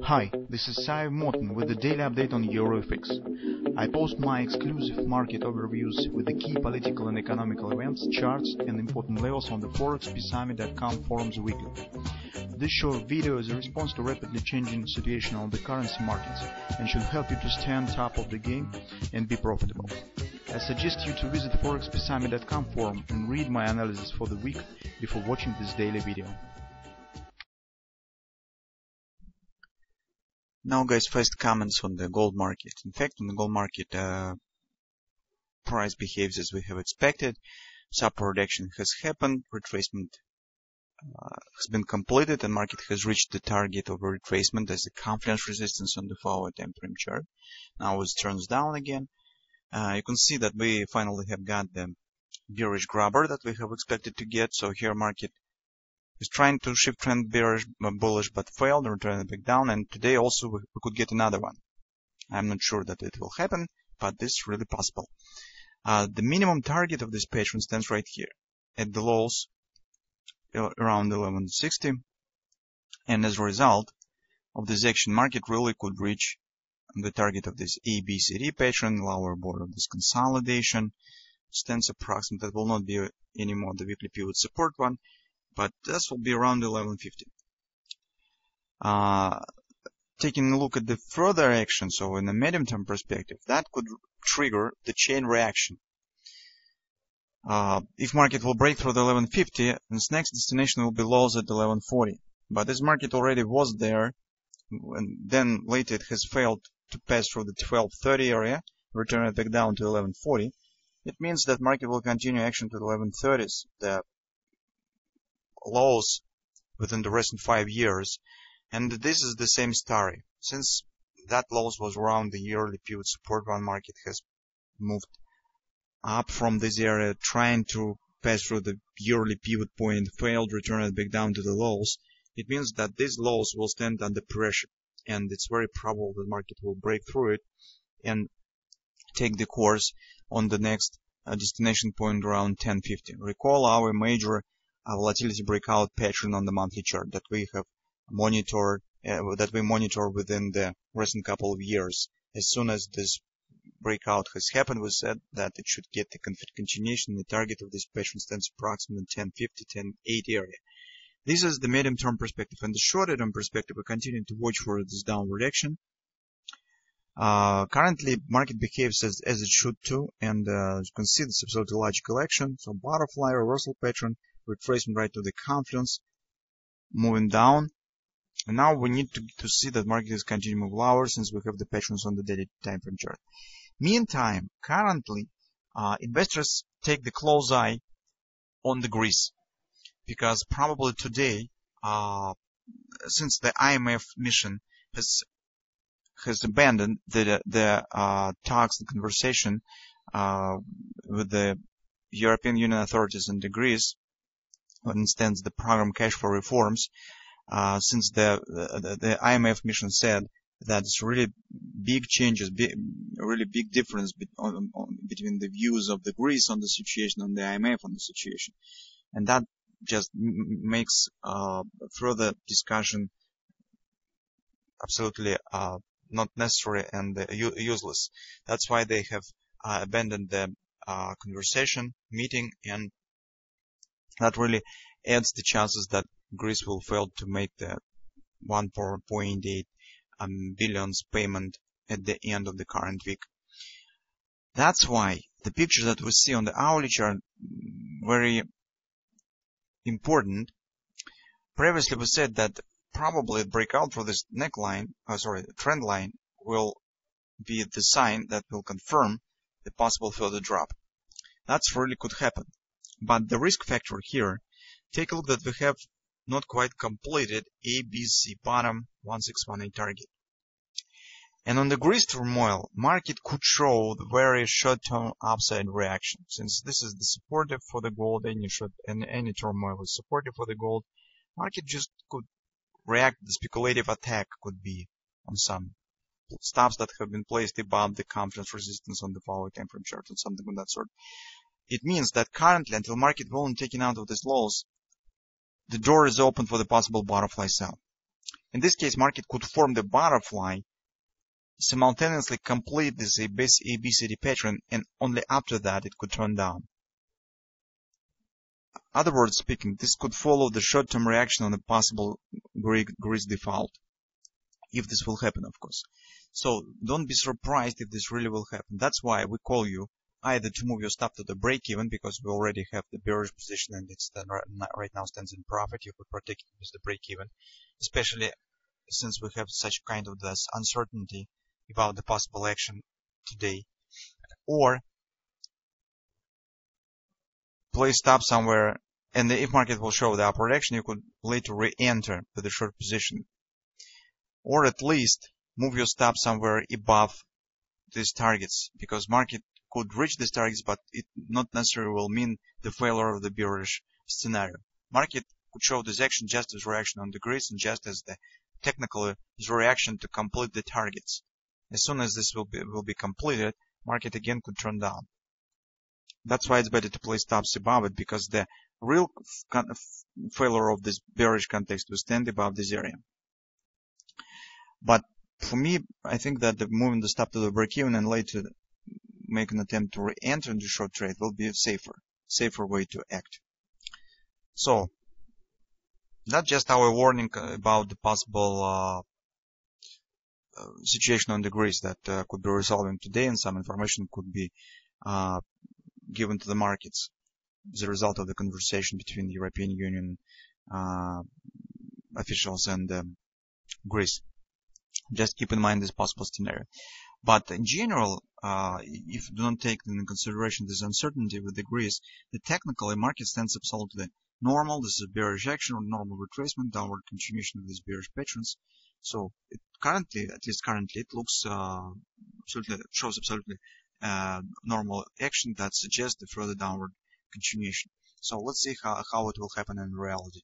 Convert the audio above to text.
Hi, this is Sive Morten with the daily update on EuroFX. I post my exclusive market overviews with the key political and economical events, charts and important levels on the ForexPeaceArmy.com forums weekly. This short video is a response to rapidly changing situation on the currency markets and should help you to stay on top of the game and be profitable. I suggest you to visit ForexPeaceArmy.com forum and read my analysis for the week before watching this daily video. Now guys, first comments on the gold market. In fact, on the gold market, price behaves as we have expected. Support reduction has happened, retracement has been completed, and market has reached the target of a retracement as a confidence resistance on the forward time frame chart. Now it turns down again. You can see that we finally have got the bearish grabber that we have expected to get. So here market is trying to shift trend bearish bullish but failed and returned back down, and today also we could get another one. I'm not sure that it will happen, but this is really possible. The minimum target of this pattern stands right here at the lows around 1160, and as a result of this action, market really could reach the target of this ABCD pattern, lower border of this consolidation stands approximate. That will not be anymore the weekly pivot support one, but this will be around 1150. Taking a look at the further action, so in a medium-term perspective, that could trigger the chain reaction. If market will break through the 1150, its next destination will be lows at 1140. But this market already was there, and then later it has failed to pass through the 1230 area, return it back down to 1140. It means that market will continue action to the 1130s. The lows within the recent 5 years, and this is the same story. Since that lows was around the yearly pivot support, one market has moved up from this area trying to pass through the yearly pivot point, failed, returned back down to the lows. It means that these lows will stand under pressure, and it's very probable that market will break through it and take the course on the next destination point around 1050. Recall our major volatility breakout pattern on the monthly chart that we have monitored, monitor within the recent couple of years. As soon as this breakout has happened, we said that it should get the continuation. The target of this pattern stands approximately 1050, 1080 area. This is the medium-term perspective. And the shorter-term perspective, we continue to watch for this downward action. Currently, market behaves as it should too, and as you can see, this is absolutely logical action. So butterfly reversal pattern, retracement right to the confidence, moving down. And now we need to see that market is continuing to move lower since we have the patterns on the daily time frame chart. Meantime, currently, investors take the close eye on the Greece, because probably today, since the IMF mission has abandoned the talks and conversation with the European Union authorities and the Greece, for instance, the program cash for reforms, since the IMF mission said that it's really big changes, really big difference between the views of the Greece on the situation and the IMF on the situation, and that just makes further discussion absolutely not necessary and useless. That's why they have abandoned the conversation meeting, and that really adds the chances that Greece will fail to make the 1.8 billions payment at the end of the current week. That's why the picture that we see on the hourly chart very important. Previously we said that probably breakout for this trend line will be the sign that will confirm the possible further drop. That's really could happen. But the risk factor here, take a look that we have not quite completed ABC bottom 1618 target. And on the Greece turmoil, market could show the very short-term upside reaction. Since this is the supportive for the gold, any turmoil is supportive for the gold, market just could react. The speculative attack could be on some stops that have been placed above the confidence resistance on the forward time frame chart and something of that sort. It means that currently, until market volume taken out of these lows, the door is open for the possible butterfly sell. In this case, market could form the butterfly, simultaneously complete this ABCD pattern, and only after that it could turn down. Other words speaking, this could follow the short-term reaction on a possible Greece default, if this will happen, of course. So don't be surprised if this really will happen. That's why we call you either to move your stop to the break-even, because we already have the bearish position and it's right now stands in profit. You could protect it with the break-even, especially since we have such kind of this uncertainty about the possible action today. Or place stop somewhere, and if market will show the upward action, you could later re-enter with a short position. Or at least move your stop somewhere above these targets, because market could reach these targets, but it not necessarily will mean the failure of the bearish scenario. Market could show this action just as reaction on the Greece and just as the technical is reaction to complete the targets. As soon as this will be completed, market again could turn down. That's why it's better to place stops above it, because the real failure of this bearish context will stand above this area. But for me, I think that moving the stop to the break-even and later make an attempt to re-enter in the short trade will be a safer way to act. So that's just our warning about the possible situation on the Greece that could be resolving today, and some information could be given to the markets as a result of the conversation between the European Union officials and Greece. Just keep in mind this possible scenario. But in general, if you don't take into consideration this uncertainty with the Greece, the technically market stands absolutely normal. This is a bearish action or normal retracement, downward continuation of these bearish patterns. So it currently, at least currently, it looks shows absolutely normal action that suggests a further downward continuation. So let's see how it will happen in reality.